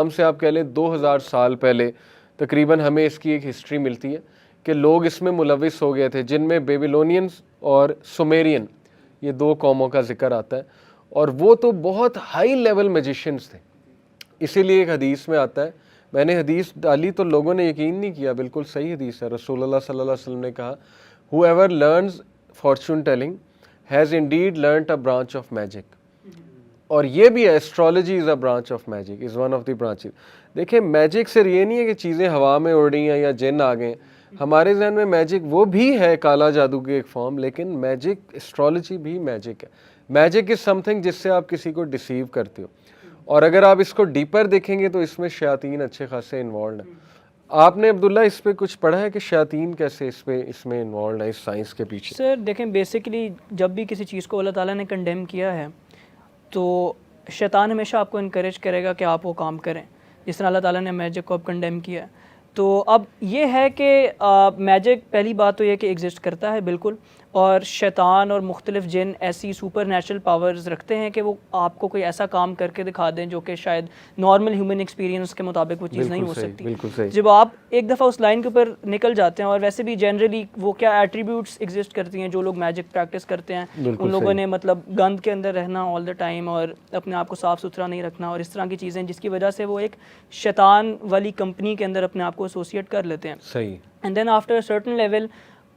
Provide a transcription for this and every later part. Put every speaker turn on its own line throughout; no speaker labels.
ہم سے آپ کہہ لیں 2000 سال پہلے تقریباً ہمیں اس کی ایک ہسٹری ملتی ہے کہ لوگ اس میں ملوث ہو گئے تھے، جن میں بیبیلونینز اور سومیرین، یہ دو قوموں کا ذکر آتا ہے، اور وہ تو بہت ہائی لیول میجیشینز تھے. اسی لیے ایک حدیث میں آتا ہے، میں نے حدیث ڈالی تو لوگوں نے یقین نہیں کیا، بالکل صحیح حدیث ہے. رسول اللہ صلی اللہ علیہ وسلم نے کہا whoever learns fortune telling has indeed learnt a branch of magic. اور یہ بھی ہے astrology is a branch of magic, is one of the branches. دیکھیں میجک صرف یہ نہیں ہے کہ چیزیں ہوا میں اڑ رہی ہیں یا جن آ گئے. ہمارے ذہن میں میجک وہ بھی ہے کالا جادو کی ایک فارم، لیکن میجک ایسٹرالوجی بھی میجک ہے. میجک از سم تھنگ جس سے آپ کسی کو ڈیسیو کرتے ہو، اور اگر آپ اس کو ڈیپر دیکھیں گے تو اس میں شیاطین اچھے خاصے انوالوڈ ہیں. آپ نے عبداللہ اس پہ کچھ پڑھا ہے کہ شیاطین کیسے اس میں انوالوڈ ہیں اس سائنس کے پیچھے؟
سر دیکھیں بیسیکلی جب بھی کسی چیز کو اللہ تعالیٰ نے کنڈیم کیا ہے تو شیطان ہمیشہ آپ کو انکریج کرے گا کہ آپ وہ کام کریں، جس طرح اللہ تعالیٰ نے میجک کو اب کنڈیم کیا ہے. تو اب یہ ہے کہ میجک پہلی بات تو یہ کہ ایگزسٹ کرتا ہے بالکل، اور شیطان اور مختلف جن ایسی سپر نیچرل پاورز رکھتے ہیں کہ وہ آپ کو کوئی ایسا کام کر کے دکھا دیں جو کہ شاید نارمل ہیومن ایکسپیرینس کے مطابق وہ چیز نہیں ہو سکتی. جب آپ ایک دفعہ اس لائن کے اوپر نکل جاتے ہیں، اور ویسے بھی جنرلی وہ کیا ایٹریبیوٹس ایگزسٹ کرتی ہیں جو لوگ میجک پریکٹس کرتے ہیں، ان لوگوں نے مطلب گند کے اندر رہنا آل دا ٹائم اور اپنے آپ کو صاف ستھرا نہیں رکھنا اور اس طرح کی چیزیں، جس کی وجہ سے وہ ایک شیطان والی کمپنی کے اندر اپنے آپ کو ایسوسیٹ کر لیتے ہیں.
صحیح.
And then after a certain level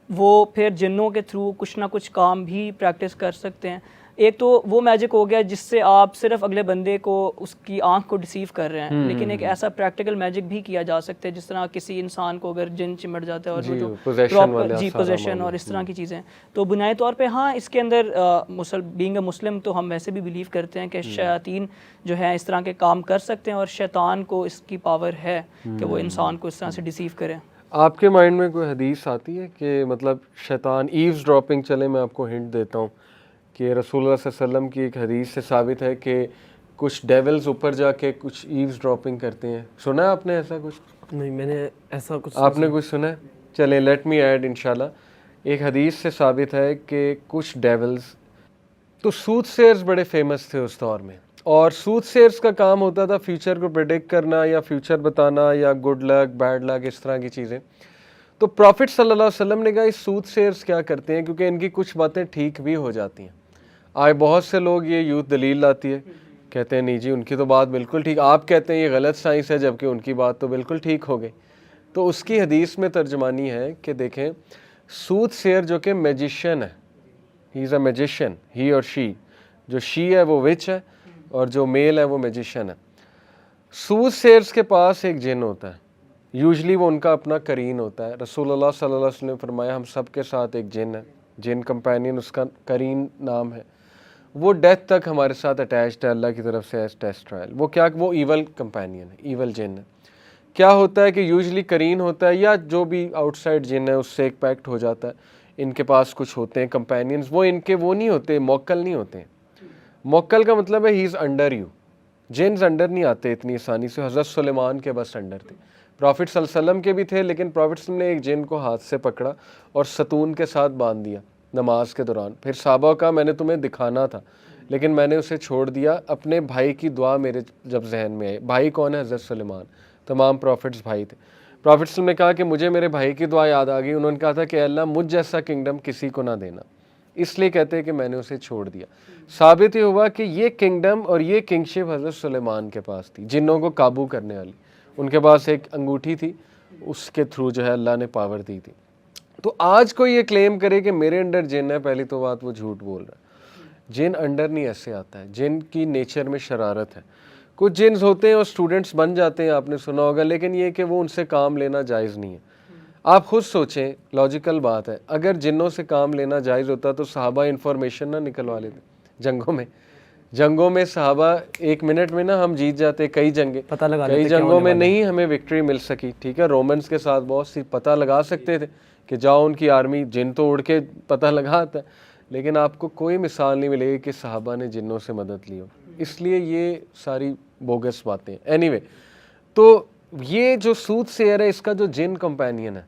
وہ پھر جنوں کے تھرو کچھ نہ کچھ کام بھی پریکٹس کر سکتے ہیں. ایک تو وہ میجک ہو گیا جس سے آپ صرف اگلے بندے کو اس کی آنکھ کو ڈیسیو کر رہے ہیں، لیکن ایک ایسا پریکٹیکل میجک بھی کیا جا سکتا ہے جس طرح کسی انسان کو اگر جن چمٹ جاتا ہے اور وہ جو پوزیشن اور اس طرح کی چیزیں. تو بنیادی طور پہ ہاں اس کے اندر بینگ اے مسلم تو ہم ویسے بھی بلیو کرتے ہیں کہ شیاطین جو ہے اس طرح کے کام کر سکتے ہیں، اور شیطان کو اس کی پاور ہے کہ وہ انسان کو اس طرح سے ڈیسیو کرے.
آپ کے مائنڈ میں کوئی حدیث آتی ہے کہ مطلب شیطان ایوز ڈراپنگ؟ چلے میں آپ کو ہنٹ دیتا ہوں کہ رسول اللہ صلی اللہ علیہ وسلم کی ایک حدیث سے ثابت ہے کہ کچھ ڈیولز اوپر جا کے کچھ ایوز ڈراپنگ کرتے ہیں. سنا ہے آپ نے ایسا کچھ؟
نہیں میں نے ایسا کچھ.
آپ نے کچھ سنا ہے؟ چلیں لیٹ می ایڈ انشاءاللہ. ایک حدیث سے ثابت ہے کہ کچھ ڈیولز، تو سوت سیئرز بڑے فیمس تھے اس دور میں، اور سوت سیئرز کا کام ہوتا تھا فیوچر کو پریڈکٹ کرنا یا فیوچر بتانا یا گڈ لک بیڈ لک اس طرح کی چیزیں. تو پروفٹ صلی اللہ علیہ وسلم نے کہا اس سوت سیئرز کیا کرتے ہیں، کیونکہ ان کی کچھ باتیں ٹھیک بھی ہو جاتی ہیں. آج بہت سے لوگ یہ یوتھ دلیل لاتی ہے، کہتے ہیں نہیں جی ان کی تو بات بالکل ٹھیک، آپ کہتے ہیں یہ غلط سائنس ہے جبکہ ان کی بات تو بالکل ٹھیک ہو گئی. تو اس کی حدیث میں ترجمانی ہے کہ دیکھیں سوت سیئر جو کہ میجیشین ہے، ہی از اے میجیشین، ہی اور شی، جو شی ہے وہ وچ ہے اور جو میل ہے وہ میجیشین ہے. سوت سیئرز کے پاس ایک جن ہوتا ہے، یوزلی وہ ان کا اپنا قرین ہوتا ہے. رسول اللہ صلی اللہ علیہ وسلم نے فرمایا ہم سب کے ساتھ ایک جن ہے، جن کمپینین اس کا قرین نام ہے. وہ ڈیتھ تک ہمارے ساتھ اٹیچڈ ہے اللہ کی طرف سے ایز ٹیسٹ ٹرائل. وہ کیا، وہ ایول کمپینین ہے، ایول جن ہے. کیا ہوتا ہے کہ یوزلی قرین ہوتا ہے یا جو بھی آؤٹ سائڈ جن ہے اس سے ایک پیکٹ ہو جاتا ہے. ان کے پاس کچھ ہوتے ہیں کمپینینز، وہ ان کے وہ نہیں ہوتے، موکل نہیں ہوتے ہیں. موکل کا مطلب ہے ہی از انڈر یو. جنز انڈر نہیں آتے اتنی آسانی سے. حضرت سلیمان کے بس انڈر تھے، پروفٹ صلی اللہ علیہ وسلم کے بھی تھے، لیکن پروفٹ صلی اللہ علیہ وسلم نے ایک جن کو ہاتھ سے پکڑا اور ستون کے ساتھ باندھ دیا نماز کے دوران. پھر صحابہ کا میں نے تمہیں دکھانا تھا لیکن میں نے اسے چھوڑ دیا. اپنے بھائی کی دعا میرے جب ذہن میں آئی، بھائی کون ہے؟ حضرت سلیمان. تمام پروفٹس بھائی تھے. پروفٹ صلی اللہ علیہ وسلم نے کہا کہ مجھے میرے بھائی کی دعا یاد آ گئی. انہوں نے کہا تھا کہ اللہ مجھ جیسا کنگڈم کسی کو نہ دینا، اس لیے کہتے ہیں کہ میں نے اسے چھوڑ دیا. ثابت یہ ہوا کہ یہ کنگڈم اور یہ کنگشپ حضرت سلیمان کے پاس تھی، جنوں کو قابو کرنے والی. ان کے پاس ایک انگوٹھی تھی، اس کے تھرو جو ہے اللہ نے پاور دی تھی. تو آج کوئی یہ کلیم کرے کہ میرے انڈر جن ہے، پہلی تو بات وہ جھوٹ بول رہا ہے. جن انڈر نہیں ایسے آتا ہے، جن کی نیچر میں شرارت ہے. کچھ جنز ہوتے ہیں اور اسٹوڈنٹس بن جاتے ہیں، آپ نے سنا ہوگا، لیکن یہ کہ وہ ان سے کام لینا جائز نہیں ہے. آپ خود سوچیں، لاجیکل بات ہے، اگر جنوں سے کام لینا جائز ہوتا تو صحابہ انفارمیشن نہ نکلوا لیتے جنگوں میں صحابہ 1 منٹ میں نا ہم جیت جاتے. کئی جنگوں میں نہیں ہمیں وکٹری مل سکی. ٹھیک ہے، رومنز کے ساتھ بہت سی پتہ لگا سکتے تھے کہ جاؤ ان کی آرمی، جن تو اڑ کے پتہ لگاتا ہے، لیکن آپ کو کوئی مثال نہیں ملے گی کہ صحابہ نے جنوں سے مدد لی ہو. اس لیے یہ ساری بوگس باتیں ہیں. اینی وے، تو یہ جو سوت سیئر ہے اس کا جو جن کمپینین ہے،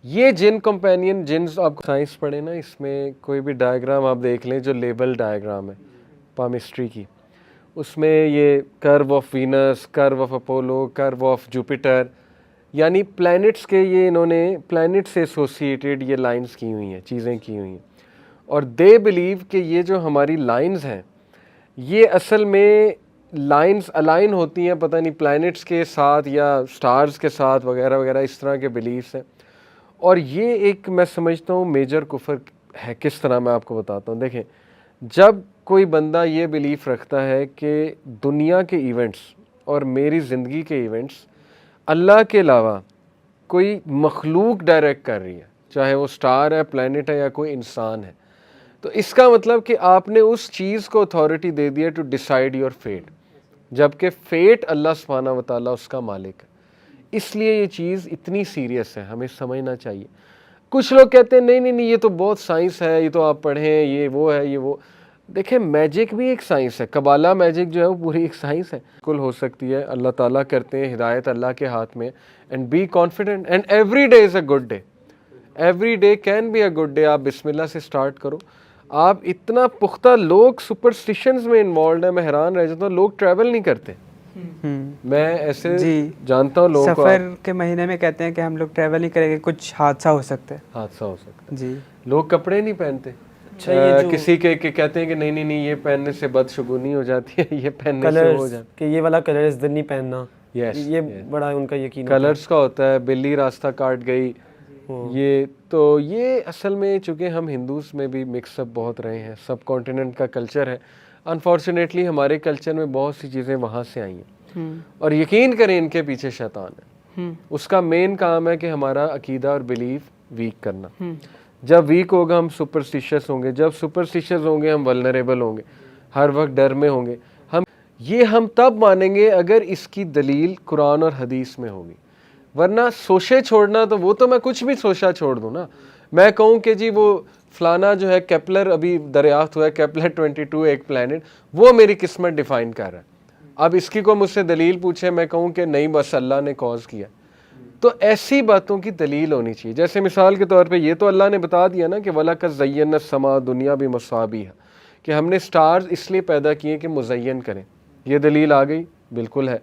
یہ جن کمپینین جنز آپ سائنس پڑھیں نا، اس میں کوئی بھی ڈائیگرام آپ دیکھ لیں جو لیبل ڈائیگرام ہے پامسٹری کی، اس میں یہ crow of Venus, crow of Apollo, crow of Jupiter, یعنی پلینٹس کے یہ انہوں نے پلینٹ سے ایسوسیٹیڈ یہ لائنز کی ہوئی ہیں، چیزیں کی ہوئی ہیں. اور دے بلیو کہ یہ جو ہماری لائنز ہیں یہ اصل میں لائنز الائن ہوتی ہیں پتہ نہیں پلینٹس کے ساتھ یا سٹارز کے ساتھ وغیرہ وغیرہ، اس طرح کے بلیفس ہیں. اور یہ ایک میں سمجھتا ہوں میجر کفر ہے. کس طرح میں آپ کو بتاتا ہوں. دیکھیں، جب کوئی بندہ یہ بلیف رکھتا ہے کہ دنیا کے ایونٹس اور میری زندگی کے ایونٹس اللہ کے علاوہ کوئی مخلوق ڈائریکٹ کر رہی ہے، چاہے وہ سٹار ہے، پلینٹ ہے یا کوئی انسان ہے، تو اس کا مطلب کہ آپ نے اس چیز کو اتھارٹی دے دیا ٹو ڈیسائیڈ یور فیٹ، جبکہ فیٹ اللہ سبحانہ و تعالیٰ اس کا مالک ہے. اس لیے یہ چیز اتنی سیریس ہے، ہمیں سمجھنا چاہیے. کچھ لوگ کہتے ہیں نہیں یہ تو بہت سائنس ہے، یہ تو آپ پڑھیں، یہ وہ ہے، یہ وہ. دیکھیں، میجک بھی ایک سائنس ہے. قبالہ میجک جو ہے وہ پوری ایک سائنس ہے. بالکل ہو سکتی ہے، اللہ تعالیٰ کرتے ہیں، ہدایت اللہ کے ہاتھ میں. And be confident, and every day is a good day. Every day can be a good day. آپ بسم اللہ سے سٹارٹ کرو. آپ اتنا پختہ لوگ سپرسٹیشنز میں انوالوڈ ہیں، میں حیران رہ جاتا ہوں. لوگ ٹریول نہیں کرتے. میں ایسے جانتا ہوں لوگوں کو،
سفر کے مہینے میں کہتے ہیں کہ ہم لوگ ٹریول نہیں کریں گے، کچھ حادثہ ہو سکتا ہے.
حادثہ ہو سکتا ہے.
جی،
لوگ کپڑے نہیں پہنتے. کسی کے کہتے ہیں کہ نہیں یہ پہننے سے بدشگونی ہو جاتی ہے، یہ پہننے سے ہو جاتا ہے،
کہ یہ والا کلر اس دن نہیں پہننا. یہ بڑا ان کا یقین
کلرز کا ہوتا ہے. بلی راستہ کاٹ گئی، یہ تو یہ اصل میں چونکہ ہم ہندوز میں بھی مکس اپ بہت رہے ہیں، سب کانٹیننٹ کا کلچر ہے. انفارچونیٹلی ہمارے کلچر میں بہت سی چیزیں وہاں سے آئی ہیں، اور یقین کریں ان کے پیچھے شیطان ہے. اس کا مین کام ہے کہ ہمارا عقیدہ اور بلیف ویک کرنا. جب ویک ہوگا ہم سپرسٹیشس ہوں گے، جب سپرسٹیشس ہوں گے ہم ولنریبل ہوں گے، ہر وقت ڈر میں ہوں گے. ہم تب مانیں گے اگر اس کی دلیل قرآن اور حدیث میں ہوگی. ورنہ سوچے چھوڑنا تو وہ تو میں کچھ بھی سوچا چھوڑ دوں نا. میں کہوں کہ جی وہ فلانا جو ہے کیپلر ابھی دریافت ہوا ہے، کیپلر 22 ایک پلینٹ، وہ میری قسمت ڈیفائن کر رہا ہے. اب اس کی کو مجھ سے دلیل پوچھے، میں کہوں کہ نہیں بس اللہ نے کاز کیا. تو ایسی باتوں کی دلیل ہونی چاہیے. جیسے مثال کے طور پہ یہ تو اللہ نے بتا دیا نا کہ وَلَقَدْ زَيَّنَّا السَّمَاءَ الدُّنْيَا بِمَصَابِيحَ، کہ ہم نے سٹارز اس لیے پیدا کیے کہ مزین کریں. یہ دلیل آ گئی، بالکل ہے.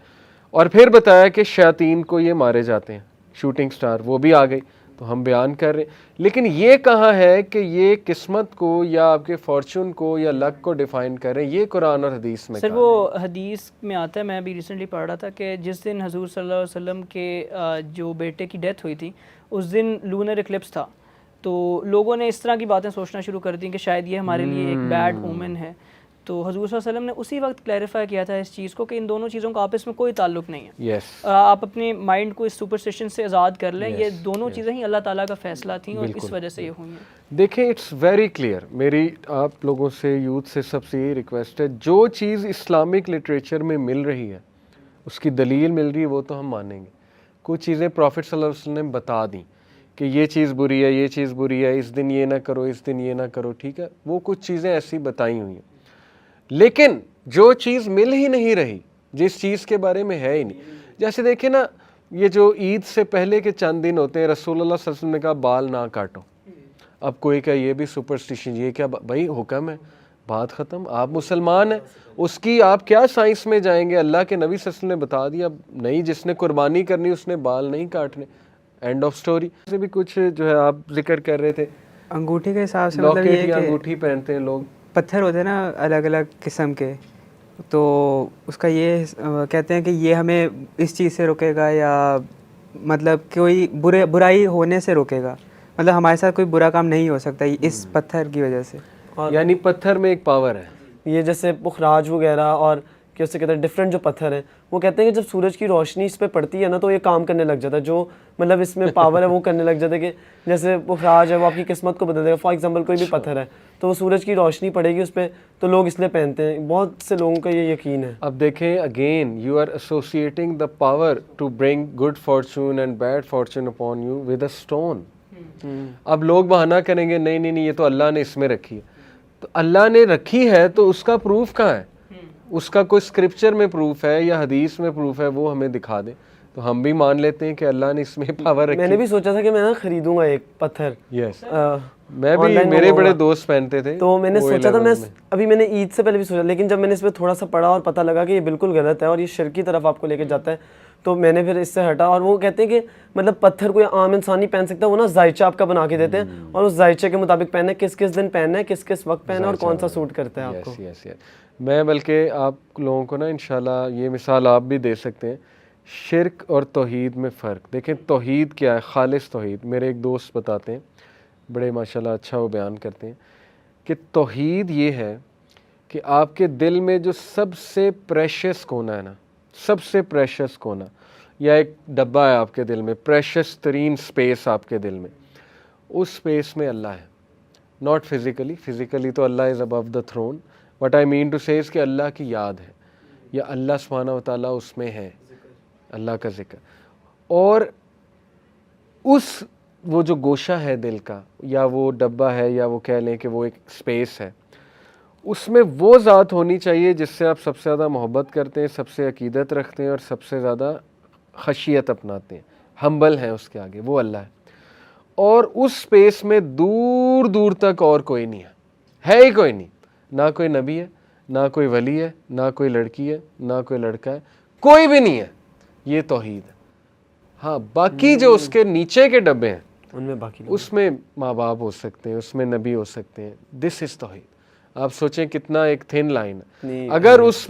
اور پھر بتایا کہ شیاطین کو یہ مارے جاتے ہیں، شوٹنگ سٹار، وہ بھی آ گئی. تو ہم بیان کر رہے ہیں. لیکن یہ کہاں ہے کہ یہ قسمت کو یا آپ کے فارچون کو یا لک کو ڈیفائن کریں؟ یہ قرآن اور حدیث میں
سر وہ حدیث میں آتا ہے، میں ابھی ریسنٹلی پڑھ رہا تھا کہ جس دن حضور صلی اللہ علیہ وسلم کے جو بیٹے کی ڈیتھ ہوئی تھی اس دن لونر ایکلپس تھا. تو لوگوں نے اس طرح کی باتیں سوچنا شروع کر دیں کہ شاید یہ ہمارے لیے ایک بیڈ اومن ہے. تو حضور صلی اللہ علیہ وسلم نے اسی وقت کلیریفائی کیا تھا اس چیز کو کہ ان دونوں چیزوں کا آپس میں کوئی تعلق نہیں ہے. آپ اپنے مائنڈ کو اس سپرسٹیشن سے آزاد کر لیں. یہ دونوں چیزیں ہی اللہ تعالیٰ کا فیصلہ تھیں اور اس وجہ سے یہ ہوئی ہیں.
دیکھیں، اٹس ویری کلیئر. میری آپ لوگوں سے، یوتھ سے سب سے یہ ریکویسٹ ہے، جو چیز اسلامک لٹریچر میں مل رہی ہے، اس کی دلیل مل رہی ہے، وہ تو ہم مانیں گے. کچھ چیزیں پروفٹ صلی اللہ علیہ وسلم نے بتا دیں کہ یہ چیز بری ہے، یہ چیز بری ہے، اس دن یہ نہ کرو، اس دن یہ نہ کرو، ٹھیک ہے. وہ کچھ چیزیں ایسی بتائی ہوئی ہیں. لیکن جو چیز مل ہی نہیں رہی، جس چیز کے بارے میں ہے ہی نہیں، جیسے دیکھیں نا، یہ جو عید سے پہلے کے چند دن ہوتے ہیں، رسول اللہ صلی اللہ علیہ وسلم نے کہا بال نہ کاٹو. اب کوئی کہ یہ بھی سپرسٹیشن، یہ کیا بھائی حکم ہے، بات ختم. آپ مسلمان ہیں، اس کی آپ کیا سائنس میں جائیں گے؟ اللہ کے نبی صلی اللہ علیہ وسلم نے بتا دیا، نہیں جس نے قربانی کرنی اس نے بال نہیں کاٹنے، اینڈ آف سٹوری. سے بھی کچھ جو ہے آپ ذکر کر رہے تھے
انگوٹھی کے حساب سے، مطلب یہ کہ
انگوٹھی پہنتے ہیں لوگ،
پتھر ہوتے ہیں نا الگ الگ قسم کے، تو اس کا یہ کہتے ہیں کہ یہ ہمیں اس چیز سے روکے گا، یا مطلب کوئی برائی ہونے سے روکے گا. مطلب ہمارے ساتھ کوئی برا کام نہیں ہو سکتا اس پتھر کی وجہ سے.
یعنی پتھر میں ایک پاور ہے.
یہ جیسے پخراج وغیرہ اور کہ اسے کہتے ہیں ڈفرینٹ جو پتھر ہیں، وہ کہتے ہیں کہ جب سورج کی روشنی اس پہ پڑتی ہے نا تو یہ کام کرنے لگ جاتا ہے، جو مطلب اس میں پاور ہے وہ کرنے لگ جاتا ہے. کہ جیسے پخراج ہے وہ آپ کی قسمت کو بدل دے گا. فار ایگزامپل کوئی بھی پتھر ہے تو وہ سورج کی روشنی پڑے گی اس پہ، تو لوگ اس لیے پہنتے ہیں. بہت سے لوگوں کا یہ یقین ہے.
اب دیکھیں، again you are associating the power to bring good fortune and bad fortune upon you with a stone. اب لوگ بہانہ کریں گے نہیں یہ تو اللہ نے اس میں رکھی ہے. تو اللہ نے رکھی ہے تو اس کا پروف کہاں ہے؟ اس کا کوئی اسکرپچر میں پروف ہے یا حدیث میں پروف ہے؟ وہ ہمیں دکھا دیں. تو ہم بھی مان لیتے ہیں کہ اللہ نے اس میں پاور
میں نے
رکھی.
بھی سوچا تھا کہ میں نا خریدوں گا ایک پتھر.
یس میں بھی, میرے بڑے دوست پہنتے تھے
تو میں نے سوچا تھا, ابھی میں نے عید سے پہلے بھی سوچا, لیکن جب میں نے اس پہ تھوڑا سا پڑھا اور پتہ لگا کہ یہ بالکل غلط ہے اور یہ شرک کی طرف آپ کو لے کے جاتا ہے, تو میں نے پھر اس سے ہٹا. اور وہ کہتے ہیں کہ مطلب پتھر کوئی عام انسان نہیں پہن سکتا, وہ نا ذائچہ آپ کا بنا کے دیتے ہیں اور اس ذائچے کے مطابق پہننا ہے, کس کس دن پہننا ہے, کس کس وقت پہننا ہے اور کون سا سوٹ کرتا ہے آپ کو.
یس یس. میں بلکہ آپ لوگوں کو نا انشاءاللہ یہ مثال آپ بھی دے سکتے ہیں, شرک اور توحید میں فرق. دیکھیں توحید کیا ہے, خالص توحید. میرے ایک دوست بتاتے ہیں, بڑے ماشاءاللہ اچھا وہ بیان کرتے ہیں کہ توحید یہ ہے کہ آپ کے دل میں جو سب سے پریشس کونا ہے نا, سب سے پریشس کونا, یا ایک ڈبہ ہے آپ کے دل میں, پریشس ترین سپیس آپ کے دل میں, اس سپیس میں اللہ ہے. Not physically, physically to Allah is above the throne. What I mean to say is کہ اللہ کی یاد ہے, یا اللہ سبحانہ و تعالیٰ اس میں ہے, اللہ کا ذکر. اور اس وہ جو گوشہ ہے دل کا, یا وہ ڈبہ ہے, یا وہ کہہ لیں کہ وہ ایک سپیس ہے, اس میں وہ ذات ہونی چاہیے جس سے آپ سب سے زیادہ محبت کرتے ہیں, سب سے عقیدت رکھتے ہیں اور سب سے زیادہ خشیت اپناتے ہیں, ہمبل ہیں اس کے آگے, وہ اللہ ہے. اور اس سپیس میں دور دور تک اور کوئی نہیں ہے ہی کوئی نہیں, نہ کوئی نبی ہے, نہ کوئی ولی ہے, نہ کوئی لڑکی ہے, نہ کوئی لڑکا ہے, کوئی بھی نہیں ہے. یہ توحید ہے. ہاں باقی جو اس کے نیچے کے ڈبے ہیں
ان میں باقی
اس میں ماں باپ ہو سکتے ہیں, اس میں نبی ہو سکتے ہیں. دس از توحید. آپ سوچیں کتنا ایک تھن لائن ہے. اگر اس